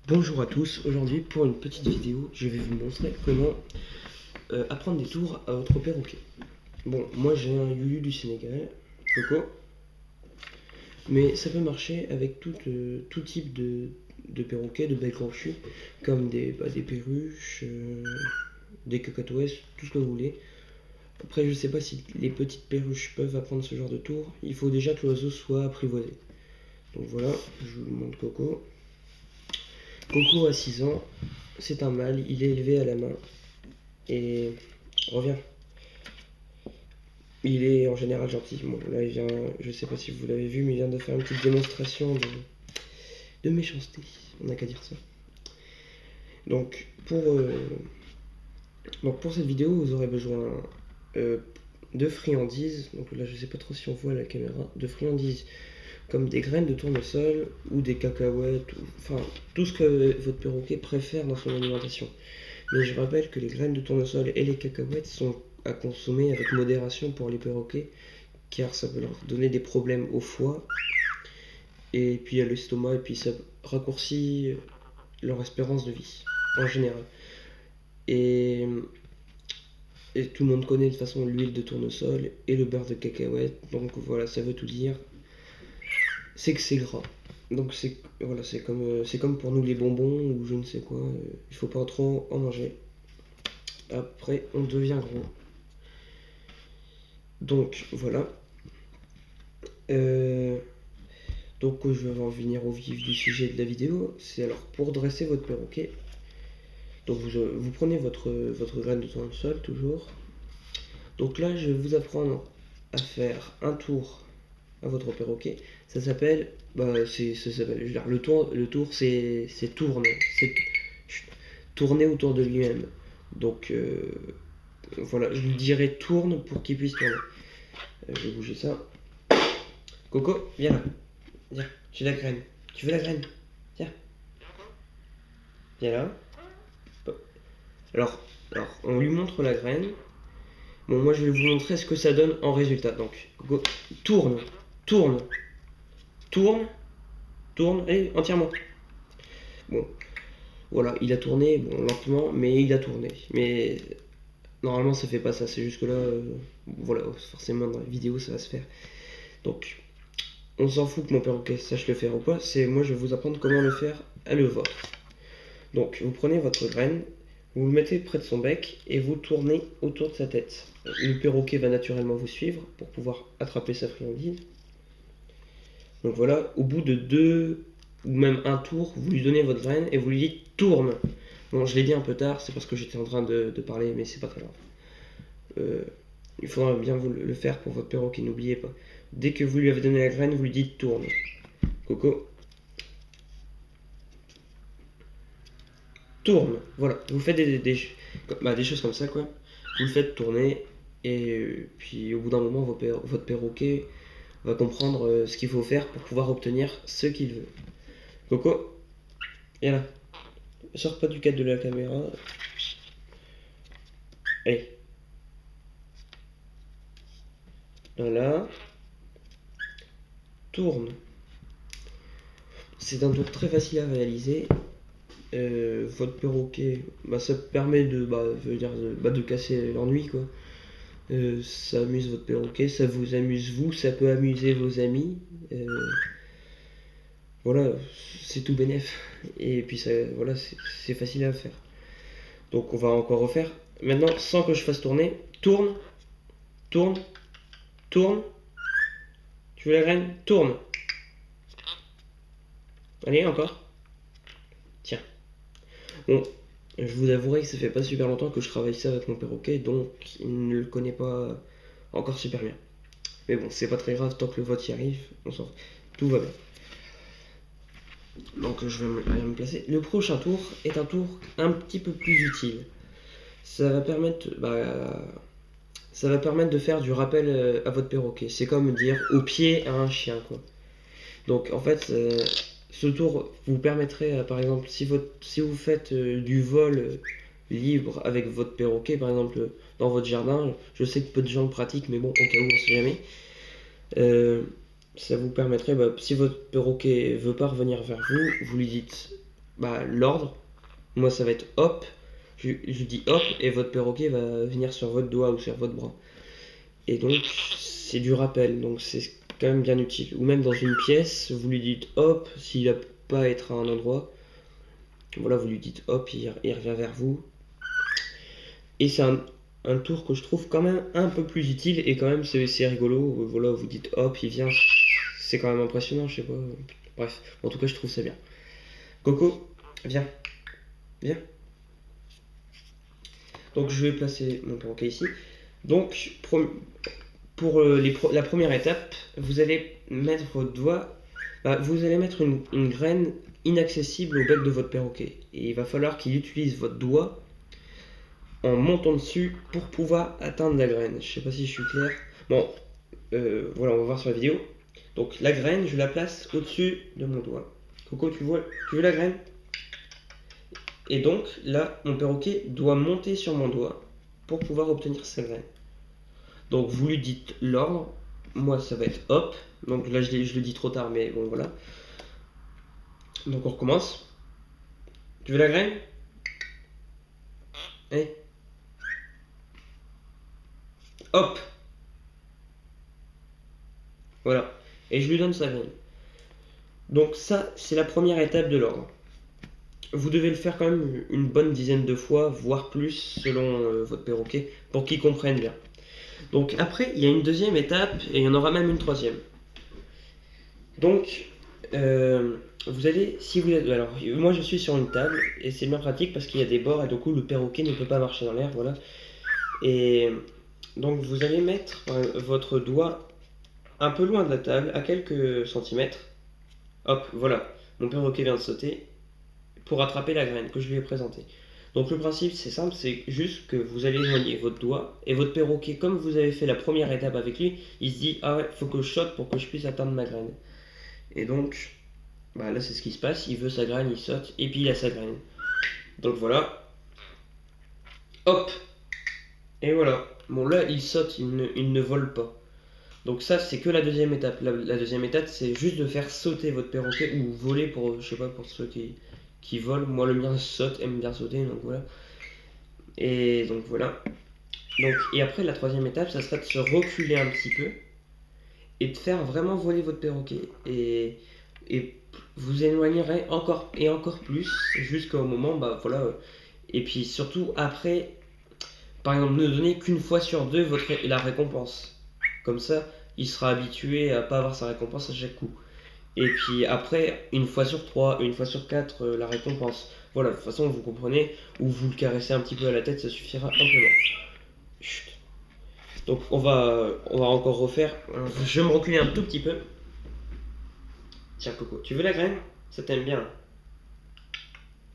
Bonjour à tous, aujourd'hui pour une petite vidéo, je vais vous montrer comment apprendre des tours à votre perroquet. Bon, moi j'ai un Yulu du Sénégal, Coco, mais ça peut marcher avec tout type de perroquets, de belles crochus, comme des perruches, des cacatoès, tout ce que vous voulez. Après, je sais pas si les petites perruches peuvent apprendre ce genre de tour, il faut déjà que l'oiseau soit apprivoisé. Donc voilà, je vous montre Coco. Coco a 6 ans, c'est un mâle, il est élevé à la main et reviens. Il est en général gentil. Bon, là, il vient, je sais pas si vous l'avez vu, mais il vient de faire une petite démonstration de méchanceté. On n'a qu'à dire ça. Donc pour cette vidéo, vous aurez besoin de friandises. Donc là, je sais pas trop si on voit à la caméra. De friandises comme des graines de tournesol ou des cacahuètes, enfin tout ce que votre perroquet préfère dans son alimentation. Mais je rappelle que les graines de tournesol et les cacahuètes sont à consommer avec modération pour les perroquets, car ça peut leur donner des problèmes au foie et puis à l'estomac, et puis ça raccourcit leur espérance de vie en général. Et, et tout le monde connaît de toute façon l'huile de tournesol et le beurre de cacahuète, donc voilà, ça veut tout dire. C'est que c'est gras. Donc voilà, c'est comme pour nous les bonbons ou je ne sais quoi, il faut pas trop en manger. Après, on devient gros. Donc voilà. Euh, donc je vais en venir au vif du sujet de la vidéo. C'est alors pour dresser votre perroquet. Donc vous prenez votre graine de tournesol toujours. Donc là, je vais vous apprendre à faire un tour à votre perroquet. Ça s'appelle, ça s'appelle, je veux dire, le tour c'est tourne, c'est tourner autour de lui-même. Donc voilà, je lui dirai tourne pour qu'il puisse tourner. Je vais bouger ça. Coco, viens là. Viens, j'ai la graine. Tu veux la graine? Tiens, viens là. Alors, on lui montre la graine. Bon, moi je vais vous montrer ce que ça donne en résultat. Donc, Coco, tourne, tourne, tourne, tourne, et entièrement. Bon, voilà, il a tourné, bon, lentement, mais il a tourné. Mais normalement, ça fait pas ça. C'est juste que là, voilà, forcément dans la vidéo, ça va se faire. Donc, on s'en fout que mon perroquet sache le faire ou pas. C'est moi, je vais vous apprendre comment le faire à le vôtre. Donc, vous prenez votre graine, vous le mettez près de son bec et vous tournez autour de sa tête. Le perroquet va naturellement vous suivre pour pouvoir attraper sa friandise. Donc voilà, au bout de 2 ou même un tour, vous lui donnez votre graine et vous lui dites tourne. Bon, je l'ai dit un peu tard, c'est parce que j'étais en train de parler, mais c'est pas très grave. Il faudra bien vous le faire pour votre perroquet, n'oubliez pas. Dès que vous lui avez donné la graine, vous lui dites tourne. Coco, tourne. Voilà, vous faites des choses comme ça, quoi. Vous le faites tourner, et puis au bout d'un moment, votre perroquet va comprendre ce qu'il faut faire pour pouvoir obtenir ce qu'il veut. Coco, viens là. Sors pas du cadre de la caméra. Allez. Voilà. Tourne. C'est un tour très facile à réaliser. Votre perroquet, ça permet de casser l'ennui, quoi. Ça amuse votre perroquet, ça vous amuse vous, ça peut amuser vos amis. Voilà, c'est tout bénef. Et puis ça, voilà, c'est facile à faire. Donc on va encore refaire. Maintenant, sans que je fasse tourner, tourne, tourne, tourne. Tu veux la graine? Tourne. Allez, encore. Tiens. Bon, je vous avouerai que ça fait pas super longtemps que je travaille ça avec mon perroquet, donc il ne le connaît pas encore super bien. Mais bon, c'est pas très grave, tant que le vote y arrive, tout va bien. Donc je vais me placer. Le prochain tour est un tour un petit peu plus utile. Ça va permettre, de faire du rappel à votre perroquet. C'est comme dire au pied à un chien, quoi. Donc en fait, ce tour vous permettrait, par exemple, si vous faites du vol libre avec votre perroquet, par exemple dans votre jardin, je sais que peu de gens le pratiquent, mais bon, au cas où, on sait jamais. Ça vous permettrait, si votre perroquet veut pas revenir vers vous, vous lui dites l'ordre. Moi ça va être hop, je dis hop et votre perroquet va venir sur votre doigt ou sur votre bras. Et donc c'est du rappel, donc c'est quand même bien utile. Ou même dans une pièce, vous lui dites hop, s'il n'a pas à être à un endroit, voilà, vous lui dites hop, il revient vers vous. Et c'est un tour que je trouve quand même un peu plus utile et quand même c'est rigolo. Voilà, vous dites hop, il vient, c'est quand même impressionnant, je sais pas. Bref, en tout cas, je trouve ça bien. Coco, viens, viens. Donc je vais placer mon perroquet ici. Donc pour la première étape, vous allez mettre votre doigt, vous allez mettre une graine inaccessible au bec de votre perroquet. Et il va falloir qu'il utilise votre doigt en montant dessus pour pouvoir atteindre la graine. Je sais pas si je suis clair. Bon, voilà, on va voir sur la vidéo. Donc la graine, je la place au-dessus de mon doigt. Coco, tu veux la graine? Et donc là, mon perroquet doit monter sur mon doigt pour pouvoir obtenir sa graine. Donc vous lui dites l'ordre. Moi, ça va être hop. Donc là, je le dis trop tard, mais bon, voilà. Donc on recommence. Tu veux la graine? Allez. Hop. Voilà. Et je lui donne sa graine. Donc ça, c'est la première étape de l'ordre. Vous devez le faire quand même une bonne dizaine de fois, voire plus, selon votre perroquet, pour qu'il comprenne bien. Donc après, il y a une deuxième étape, et il y en aura même une troisième. Donc, vous allez, si vous êtes, alors moi je suis sur une table, et c'est bien pratique parce qu'il y a des bords, et du coup le perroquet ne peut pas marcher dans l'air, voilà. Et donc vous allez mettre votre doigt un peu loin de la table, à quelques centimètres. Hop, voilà, mon perroquet vient de sauter pour attraper la graine que je lui ai présentée. Donc le principe c'est simple, c'est juste que vous allez éloigner votre doigt et votre perroquet, comme vous avez fait la première étape avec lui, il se dit ah ouais, faut que je saute pour que je puisse atteindre ma graine. Et donc là c'est ce qui se passe, il veut sa graine, il saute et puis il a sa graine. Donc voilà, hop, et voilà. Bon là il saute, il ne vole pas. Donc ça c'est que la deuxième étape. La deuxième étape c'est juste de faire sauter votre perroquet ou voler pour, je sais pas, pour ceux qui volent. Moi le mien saute, aime bien sauter, donc voilà. Et donc voilà. Donc, et après la troisième étape ça serait de se reculer un petit peu et de faire vraiment voler votre perroquet. Et vous éloignerez encore et encore plus jusqu'au moment, voilà. Et puis surtout après, par exemple, ne donnez qu'une fois sur deux la récompense. Comme ça, il sera habitué à pas avoir sa récompense à chaque coup. Et puis après, une fois sur trois, une fois sur quatre, la récompense. Voilà, de toute façon, vous comprenez, ou vous le caressez un petit peu à la tête, ça suffira amplement. Chut. Donc on va encore refaire. Je vais me reculer un tout petit peu. Tiens, Coco, tu veux la graine? Ça t'aime bien.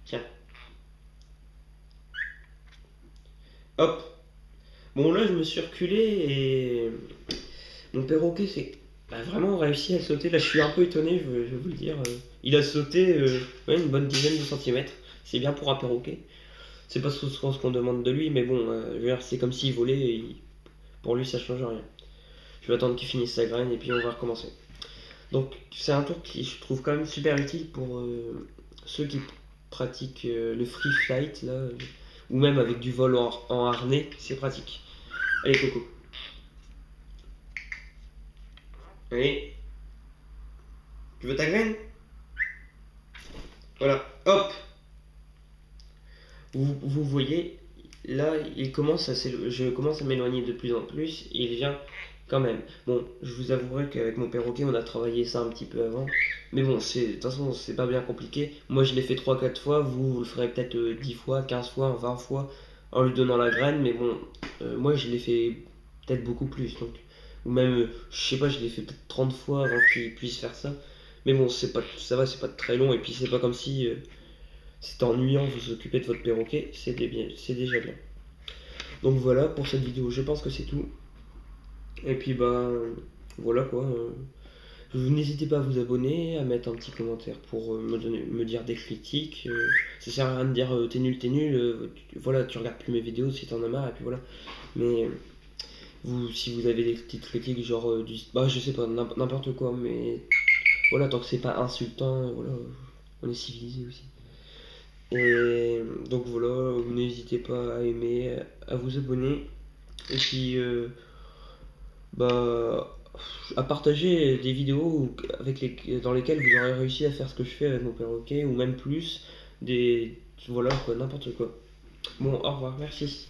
Tiens. Hop. Bon, là, je me suis reculé et mon perroquet s'est vraiment réussi à sauter. Là, je suis un peu étonné, je vais vous le dire. Il a sauté une bonne dizaine de centimètres. C'est bien pour un perroquet. C'est pas ce qu'on demande de lui, mais bon, c'est comme s'il volait et pour lui, ça change rien. Je vais attendre qu'il finisse sa graine et puis on va recommencer. Donc, c'est un tour qui je trouve quand même super utile pour ceux qui pratiquent le free flight, là, ou même avec du vol en harnais, c'est pratique. Allez, Coco. Allez. Tu veux ta graine? Voilà. Hop. Vous voyez, là, je commence à m'éloigner de plus en plus. Et il vient quand même. Bon, je vous avouerai qu'avec mon perroquet, on a travaillé ça un petit peu avant. Mais bon, de toute façon, c'est pas bien compliqué. Moi, je l'ai fait 3-4 fois. Vous le ferez peut-être 10 fois, 15 fois, 20 fois en lui donnant la graine. Mais bon, moi, je l'ai fait peut-être beaucoup plus. Donc, ou même, je sais pas, je l'ai fait peut-être 30 fois avant qu'il puisse faire ça. Mais bon, ça va, c'est pas très long. Et puis, c'est pas comme si c'est ennuyant, vous occupez de votre perroquet. C'est déjà bien. Donc voilà pour cette vidéo. Je pense que c'est tout. Et puis, voilà quoi. N'hésitez pas à vous abonner, à mettre un petit commentaire pour me dire des critiques. Ça sert à rien de dire t'es nul, voilà, tu regardes plus mes vidéos si t'en as marre, et puis voilà. Mais si vous avez des petites critiques, genre je sais pas, n'importe quoi, mais voilà, tant que c'est pas insultant, voilà, on est civilisé aussi. Et donc voilà, n'hésitez pas à aimer, à vous abonner. Et puis, bah, à partager des vidéos dans lesquelles vous aurez réussi à faire ce que je fais avec mon perroquet, ou même plus, voilà quoi, n'importe quoi. Bon, au revoir, merci.